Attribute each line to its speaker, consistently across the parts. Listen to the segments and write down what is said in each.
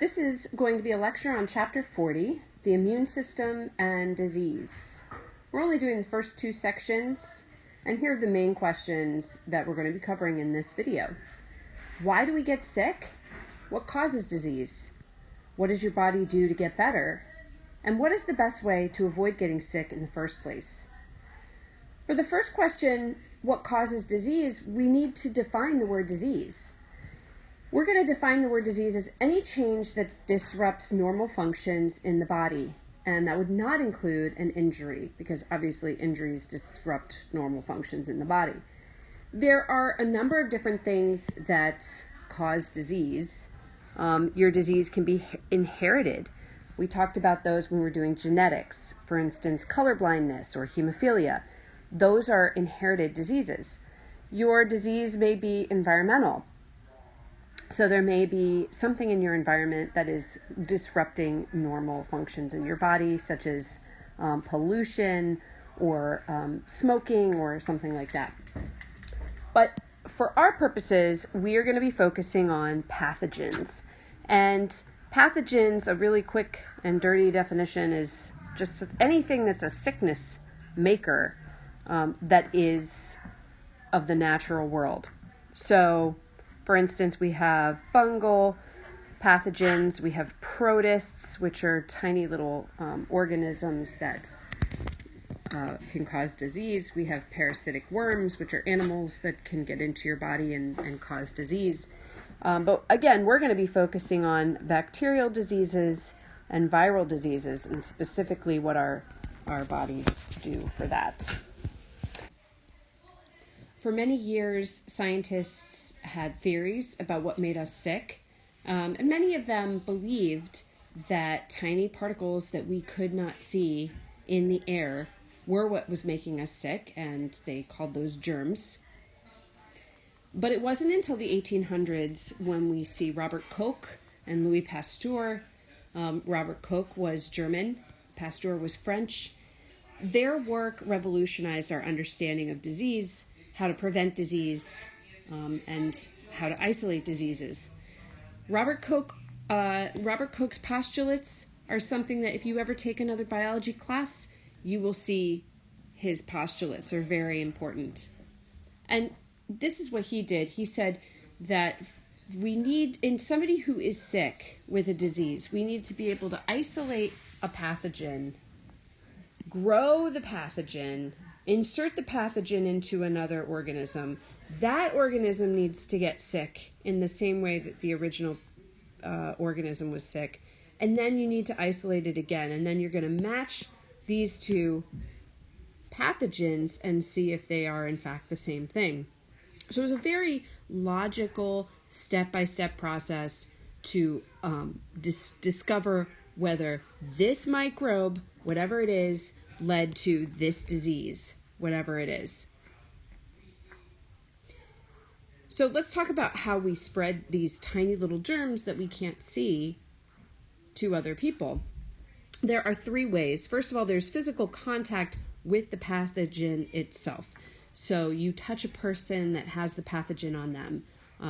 Speaker 1: This is going to be a lecture on Chapter 40, the immune system and disease. We're only doing the first two sections, and here are the main questions that we're going to be covering in this video. Why do we get sick? What causes disease? What does your body do to get better? And what is the best way to avoid getting sick in the first place? For the first question, what causes disease, we need to define the word disease. We're going to define the word disease as any change that disrupts normal functions in the body. And that would not include an injury, because obviously injuries disrupt normal functions in the body. There are a number of different things that cause disease. Your disease can be inherited. We talked about those when we were doing genetics. For instance, colorblindness or hemophilia. Those are inherited diseases. Your disease may be environmental. So there may be something in your environment that is disrupting normal functions in your body, such as pollution or smoking or something like that. But for our purposes, we are going to be focusing on pathogens. And pathogens, a really quick and dirty definition, is just anything that's a sickness maker that is of the natural world. So, for instance, we have fungal pathogens, we have protists, which are tiny little organisms that can cause disease. We have parasitic worms, which are animals that can get into your body and cause disease. But again, we're going to be focusing on bacterial diseases and viral diseases, and specifically what our bodies do for that. For many years, scientists had theories about what made us sick, and many of them believed that tiny particles that we could not see in the air were what was making us sick, and they called those germs. But it wasn't until the 1800s when we see Robert Koch and Louis Pasteur. Robert Koch was German, Pasteur was French. Their work revolutionized our understanding of disease, how to prevent disease, and how to isolate diseases. Robert Koch's postulates are something that if you ever take another biology class, you will see his postulates are very important. And this is what he did. He said that we need, in somebody who is sick with a disease, we need to be able to isolate a pathogen, grow the pathogen, insert the pathogen into another organism. That organism needs to get sick in the same way that the original organism was sick. And then you need to isolate it again. And then you're going to match these two pathogens and see if they are in fact the same thing. So it was a very logical, step-by-step process to discover whether this microbe, whatever it is, led to this disease, whatever it is. So let's talk about how we spread these tiny little germs that we can't see to other people. There are three ways. First of all, there's physical contact with the pathogen itself. So you touch a person that has the pathogen on them.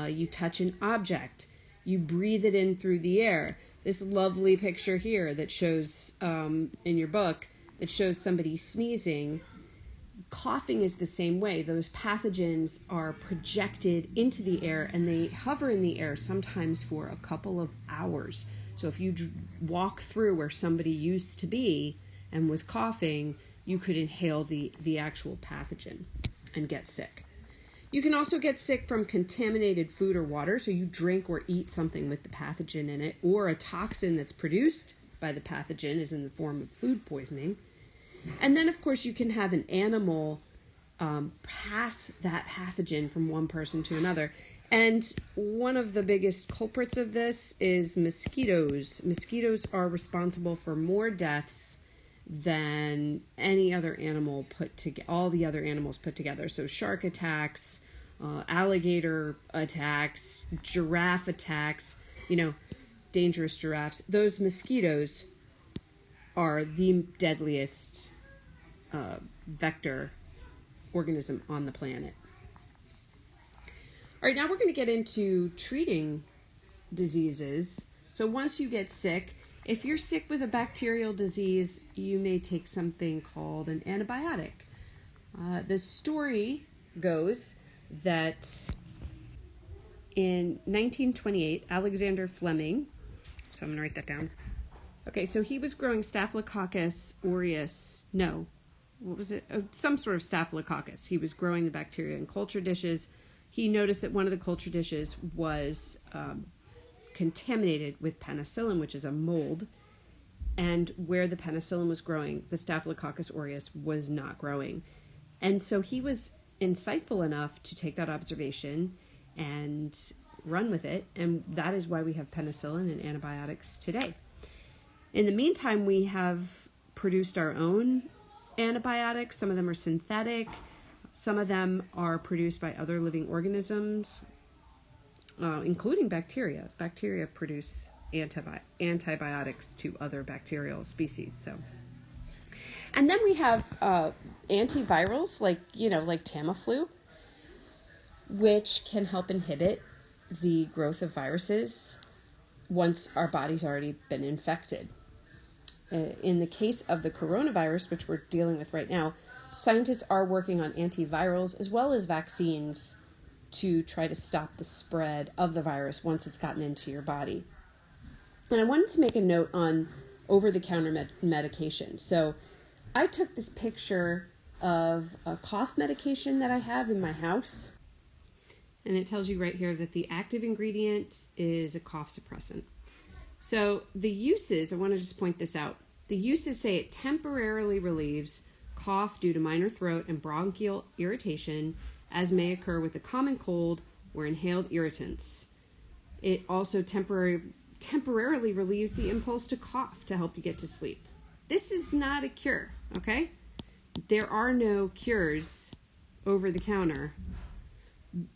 Speaker 1: You touch an object. You breathe it in through the air. This lovely picture here that shows in your book that shows somebody sneezing. Coughing is the same way. Those pathogens are projected into the air and they hover in the air sometimes for a couple of hours. So if you walk through where somebody used to be and was coughing, you could inhale the actual pathogen and get sick. You can also get sick from contaminated food or water. So you drink or eat something with the pathogen in it, or a toxin that's produced by the pathogen is in the form of food poisoning. And then, of course, you can have an animal pass that pathogen from one person to another. And one of the biggest culprits of this is mosquitoes. Mosquitoes are responsible for more deaths than any other animal all the other animals put together. So shark attacks, alligator attacks, giraffe attacks, dangerous giraffes. Those mosquitoes are the deadliest vector organism on the planet. All right, now we're going to get into treating diseases So once you get sick, if you're sick with a bacterial disease, you may take something called an antibiotic. The story goes that in 1928, Alexander Fleming, so I'm going to write that down. Okay, so he was growing Staphylococcus aureus, no, what was it? Some sort of Staphylococcus. He was growing the bacteria in culture dishes. He noticed that one of the culture dishes was contaminated with penicillin, which is a mold, and where the penicillin was growing, the Staphylococcus aureus was not growing. And so he was insightful enough to take that observation and run with it, and that is why we have penicillin and antibiotics today. In the meantime, we have produced our own antibiotics. Some of them are synthetic. Some of them are produced by other living organisms, including bacteria. Bacteria produce antibiotics to other bacterial species. So, and then we have antivirals like Tamiflu, which can help inhibit the growth of viruses once our body's already been infected. In the case of the coronavirus, which we're dealing with right now, scientists are working on antivirals as well as vaccines to try to stop the spread of the virus once it's gotten into your body. And I wanted to make a note on over-the-counter medication. So I took this picture of a cough medication that I have in my house. And it tells you right here that the active ingredient is a cough suppressant. So the uses, I want to just point this out. The uses say it temporarily relieves cough due to minor throat and bronchial irritation, as may occur with the common cold or inhaled irritants. It also temporarily relieves the impulse to cough to help you get to sleep. This is not a cure, okay? There are no cures over the counter.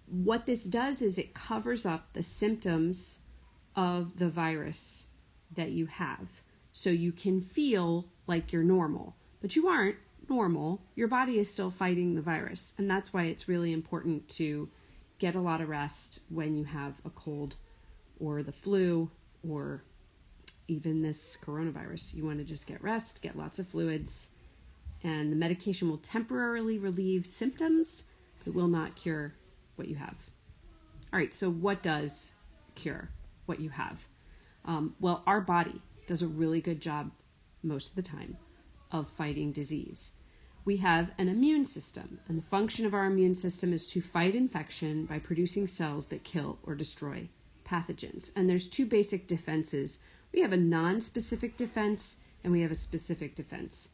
Speaker 1: What this does is it covers up the symptoms of the virus that you have, so you can feel like you're normal, but you aren't normal. Your body is still fighting the virus, and that's why it's really important to get a lot of rest when you have a cold or the flu or even this coronavirus. You want to just get rest, get lots of fluids, and the medication will temporarily relieve symptoms, but it will not cure what you have. All right, so what does cure what you have? Well, our body does a really good job most of the time of fighting disease. We have an immune system, and the function of our immune system is to fight infection by producing cells that kill or destroy pathogens. And there's two basic defenses. We have a non-specific defense and we have a specific defense.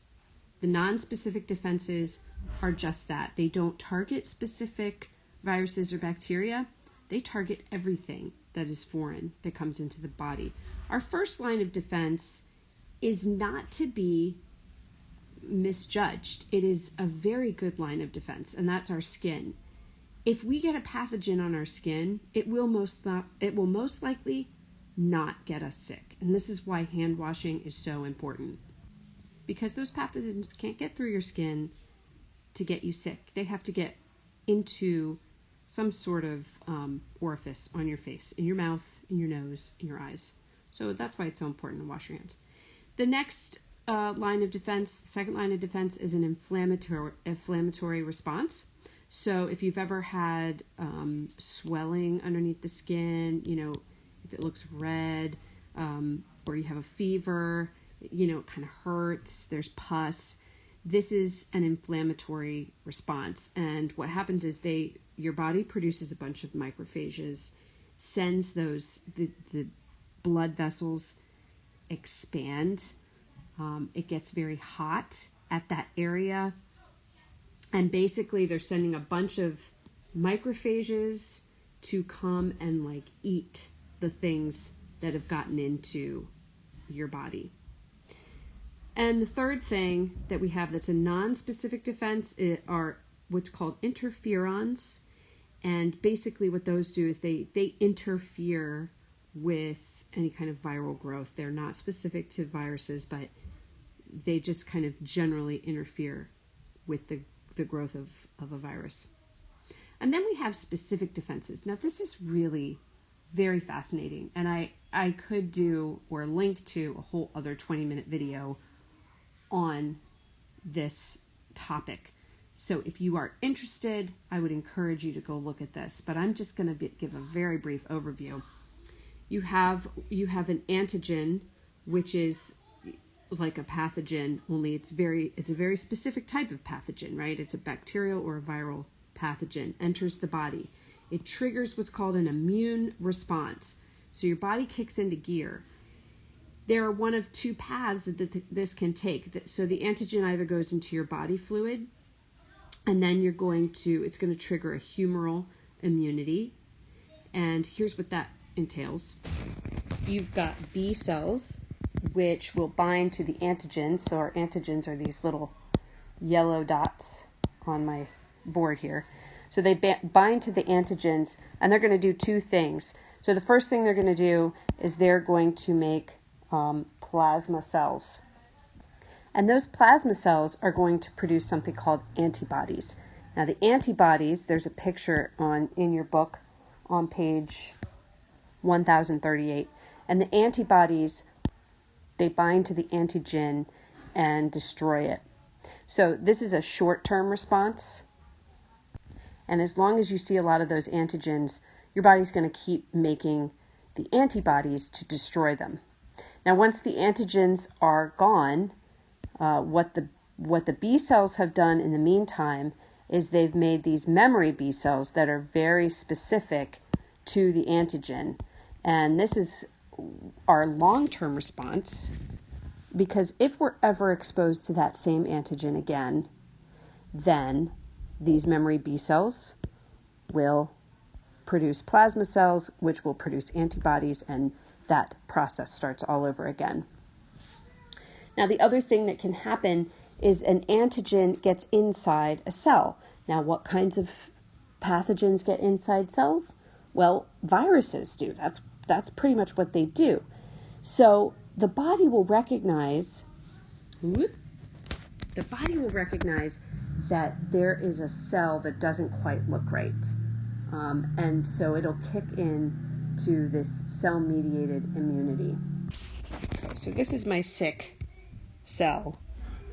Speaker 1: The non-specific defenses are just that. They don't target specific viruses or bacteria. They target everything that is foreign that comes into the body. Our first line of defense is not to be misjudged. It is a very good line of defense, and that's our skin. If we get a pathogen on our skin, it will most likely not get us sick. And this is why hand washing is so important. Because those pathogens can't get through your skin to get you sick. They have to get into some sort of orifice on your face, in your mouth, in your nose, in your eyes. So that's why it's so important to wash your hands. The next line of defense, the second line of defense, is an inflammatory response. So if you've ever had swelling underneath the skin, if it looks red, or you have a fever, it kind of hurts, there's pus, this is an inflammatory response. And what happens is your body produces a bunch of macrophages, sends the blood vessels expand. It gets very hot at that area. And basically they're sending a bunch of macrophages to come and eat the things that have gotten into your body. And the third thing that we have that's a non-specific defense are what's called interferons. And basically what those do is they interfere with any kind of viral growth. They're not specific to viruses, but they just kind of generally interfere with the growth of a virus. And then we have specific defenses. Now this is really very fascinating, and I could do or link to a whole other 20-minute video on this topic. So if you are interested, I would encourage you to go look at this, but I'm just going to give a very brief overview. You have an antigen, which is like a pathogen, only it's a very specific type of pathogen, right? It's a bacterial or a viral pathogen, enters the body. It triggers what's called an immune response. So your body kicks into gear. There are one of two paths that this can take. So the antigen either goes into your body fluid, and then it's going to trigger a humoral immunity. And here's what that entails. You've got B cells, which will bind to the antigens. So our antigens are these little yellow dots on my board here. So they bind to the antigens, and they're going to do two things. So the first thing they're going to do is they're going to make plasma cells. And those plasma cells are going to produce something called antibodies. Now the antibodies, there's a picture in your book on page 1038. And the antibodies, they bind to the antigen and destroy it. So this is a short-term response. And as long as you see a lot of those antigens, your body's going to keep making the antibodies to destroy them. Now, once the antigens are gone, what the B cells have done in the meantime is they've made these memory B cells that are very specific to the antigen. And this is our long-term response, because if we're ever exposed to that same antigen again, then these memory B cells will produce plasma cells, which will produce antibodies, and that process starts all over again. Now, the other thing that can happen is an antigen gets inside a cell. Now, what kinds of pathogens get inside cells? Well, viruses do. That's pretty much what they do. So the body will recognize that there is a cell that doesn't quite look right. And so it'll kick in to this cell-mediated immunity. Okay, so this is my sick cell,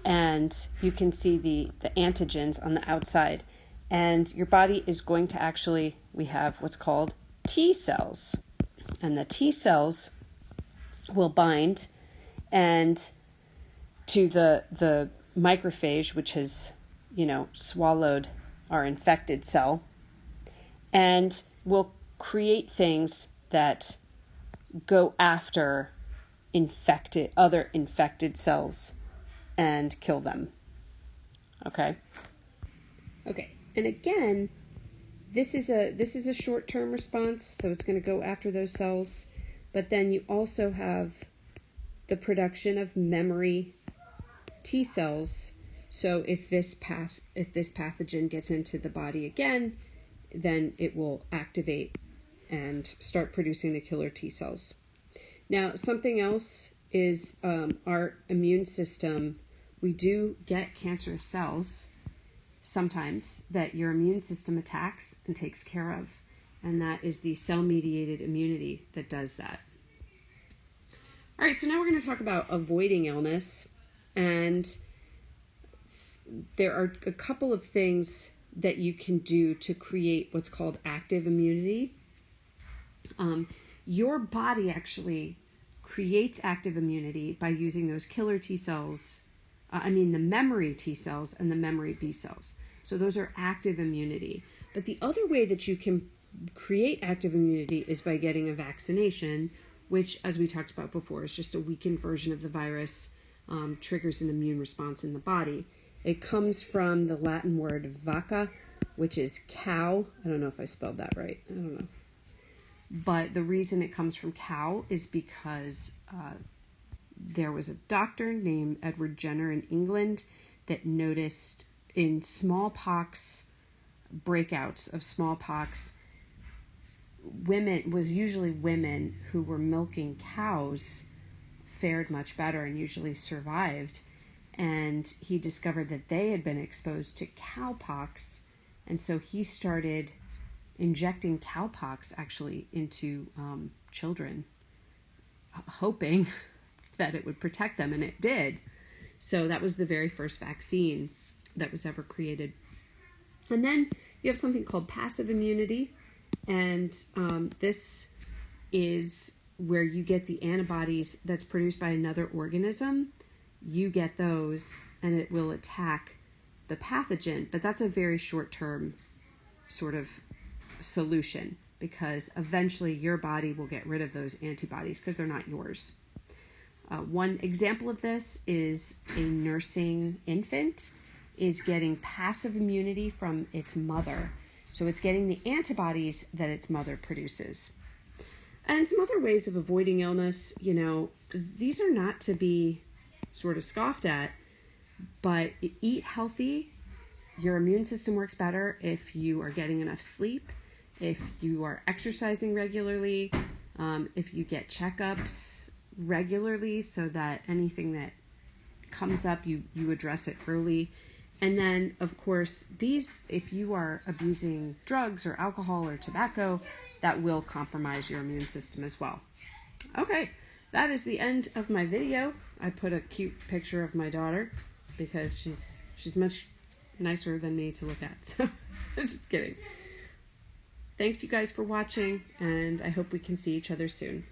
Speaker 1: and you can see the antigens on the outside. And your body is going to we have what's called T cells. And the T cells will bind and to the macrophage, which has, swallowed our infected cell, and will create things that go after other infected cells and kill them. Okay. And again, this is a short-term response, so it's going to go after those cells. But then you also have the production of memory T cells. So if this pathogen gets into the body again, then it will activate and start producing the killer T cells. Now, something else is our immune system. We do get cancerous cells sometimes that your immune system attacks and takes care of. And that is the cell-mediated immunity that does that. All right, so now we're going to talk about avoiding illness. And there are a couple of things that you can do to create what's called active immunity. Your body actually creates active immunity by using those killer T cells, the memory T cells and the memory B cells. So those are active immunity. But the other way that you can create active immunity is by getting a vaccination, which, as we talked about before, is just a weakened version of the virus, triggers an immune response in the body. It comes from the Latin word vacca, which is cow. I don't know if I spelled that right. I don't know. But the reason it comes from cow is because there was a doctor named Edward Jenner in England that noticed in smallpox breakouts of smallpox, usually women who were milking cows fared much better and usually survived. And he discovered that they had been exposed to cowpox, and so he started injecting cowpox actually into children hoping that it would protect them, and it did. So that was the very first vaccine that was ever created. And then you have something called passive immunity, and this is where you get the antibodies that's produced by another organism. You get those, and it will attack the pathogen, but that's a very short-term sort of solution, because eventually your body will get rid of those antibodies because they're not yours. One example of this is a nursing infant is getting passive immunity from its mother. So it's getting the antibodies that its mother produces. And some other ways of avoiding illness, these are not to be sort of scoffed at, but eat healthy. Your immune system works better if you are getting enough sleep, if you are exercising regularly, if you get checkups regularly so that anything that comes up, you address it early. And then, of course, if you are abusing drugs or alcohol or tobacco, that will compromise your immune system as well. Okay, that is the end of my video. I put a cute picture of my daughter because she's much nicer than me to look at. So I'm just kidding. Thanks you guys for watching, and I hope we can see each other soon.